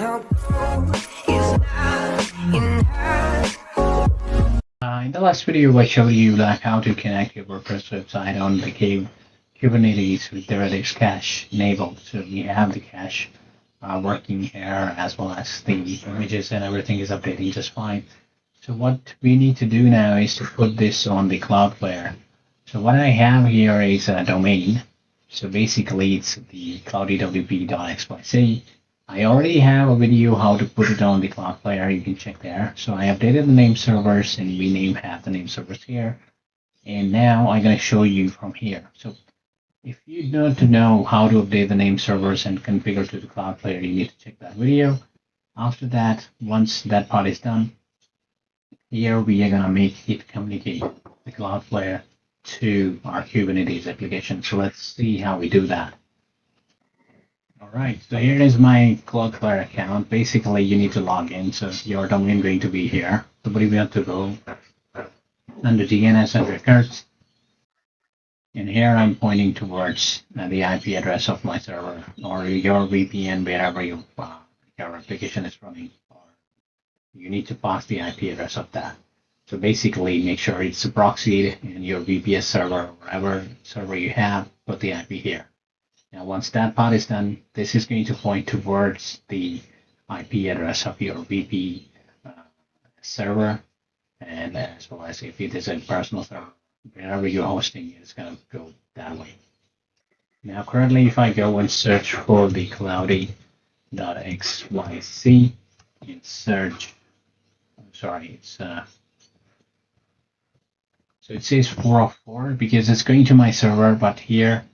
In the last video, I showed you how to connect your WordPress website on the Kubernetes with the Redis cache enabled. So we have the cache working here, as well as the images and everything is updating just fine. So what we need to do now is to put this on the Cloudflare. So what I have here is a domain. So basically it's the cloudywp.xyz. I already have a video how to put it on the Cloudflare. You can check there. So I updated the name servers and we have the name servers here. And now I'm going to show you from here. So if you want to know how to update the name servers and configure to the Cloudflare, you need to check that video. After that, once that part is done, here we are going to make it communicate the Cloudflare to our Kubernetes application. So let's see how we do that. All right, so here is my Cloudflare account. Basically, you need to log in. So your domain is going to be here. So we have to go under DNS and records. And here I'm pointing towards the IP address of my server or your VPN, wherever your application is running. Or you need to pass the IP address of that. So basically, make sure it's proxied in your VPS server, or whatever server you have, put the IP here. Now, once that part is done, this is going to point towards the IP address of your VP server, and as well as if it is a personal server, wherever you're hosting, it's going to go that way. Now, currently, if I go and search for the cloudy.xyz and search, so it says 404 because it's going to my server, but here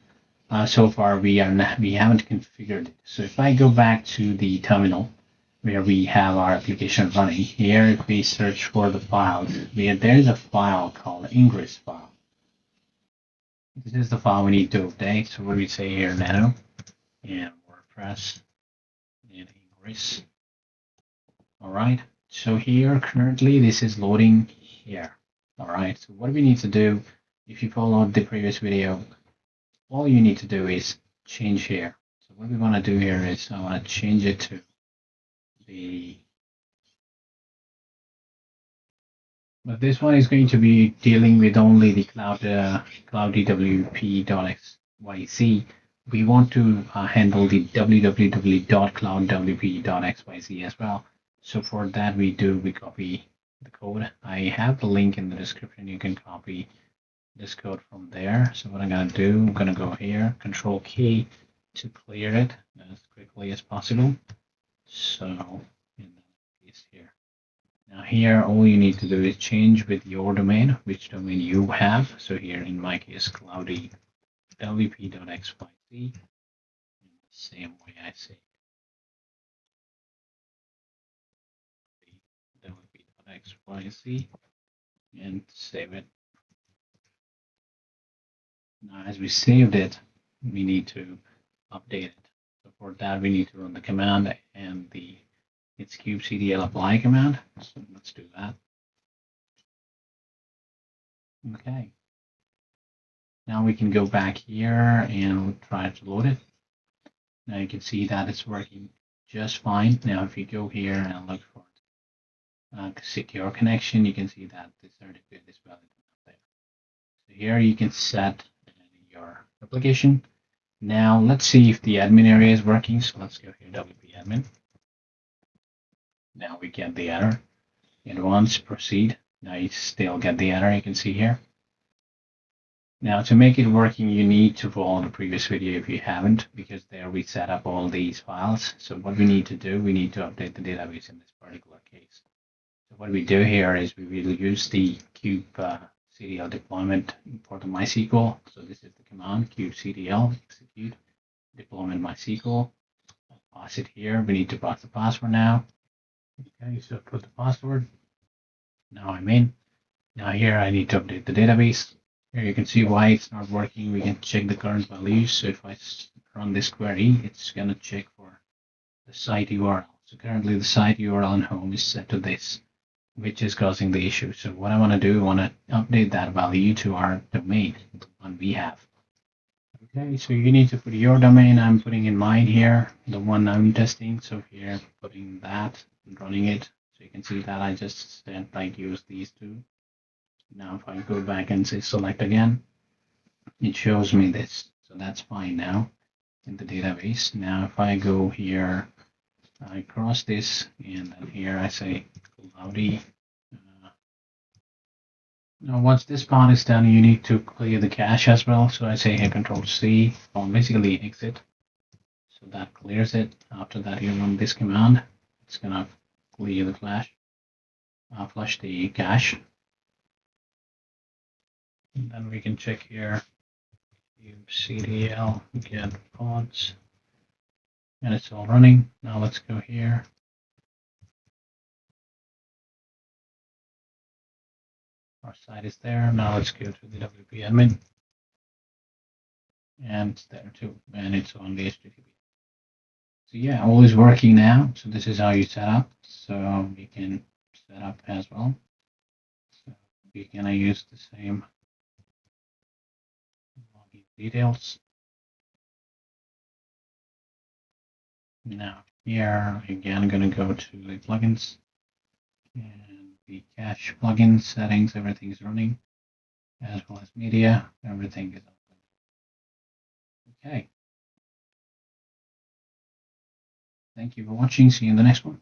so far we haven't configured it. So if I go back to the terminal where we have our application running, here if we search for the files, there's a file called ingress file. This is the file we need to update. So what do we say here now? And WordPress and ingress. All right. So here currently this is loading here. All right. So what we need to do, if you followed the previous video, all you need to do is change here. So what we want to do here is I want to change it to but this one is going to be dealing with only the cloudywp.xyz. We want to handle the www.cloudwp.xyz as well. So for that we copy the code. I have the link in the description. You can copy this code from there. So what I'm going to do, I'm going to go here, Control K to clear it as quickly as possible. So in that case here. Now here, all you need to do is change with your domain, which domain you have. So here in my case, cloudywp.xyz. Same way I say wp.xyz and save it. Now, as we saved it, we need to update it. So for that, we need to run the command and it's kubectl apply command. So let's do that. Okay. Now we can go back here and try to load it. Now you can see that it's working just fine. Now, if you go here and look for secure connection, you can see that the certificate is valid there. So here you can set your application. Now let's see if the admin area is working. So let's go here, WP admin. Now we get the error. Advanced, proceed. Now you still get the error, you can see here. Now to make it working, you need to follow the previous video if you haven't, because there we set up all these files. So what we need to do, we need to update the database in this particular case. So what we do here is we will use the kubectl deployment for the MySQL. So this is the command kubectl execute deployment MySQL. I'll pass it here. We need to pass the password now. Okay, so put the password. Now I'm in. Now here I need to update the database. Here you can see why it's not working. We can check the current values. So if I run this query, it's going to check for the site URL. So currently the site URL on home is set to this, which is causing the issue. So what I want to do, I want to update that value to our domain, the one we have. Okay, so you need to put your domain. I'm putting in mine here, the one I'm testing. So here, putting that and running it. So you can see that I just said like use these two. Now if I go back and say select again, it shows me this. So that's fine now in the database. Now if I go here, I cross this, and then here I say cloudy. Now once this part is done, you need to clear the cache as well. So I say here Control C, or basically exit. So that clears it. After that, you run this command. It's gonna clear the flash the cache. And then we can check here, cdl get pods, and it's all running. Now let's go here. Our site is there. Now let's go to the WP admin, and it's there too, and it's on the HTTP. So yeah, all is working now. So this is how you set up. So we can set up as well. So we can use the same login details. Now here again, I'm going to go to the plugins and the cache plugin settings. Everything is running, as well as media. Everything is open. Okay. Thank you for watching. See you in the next one.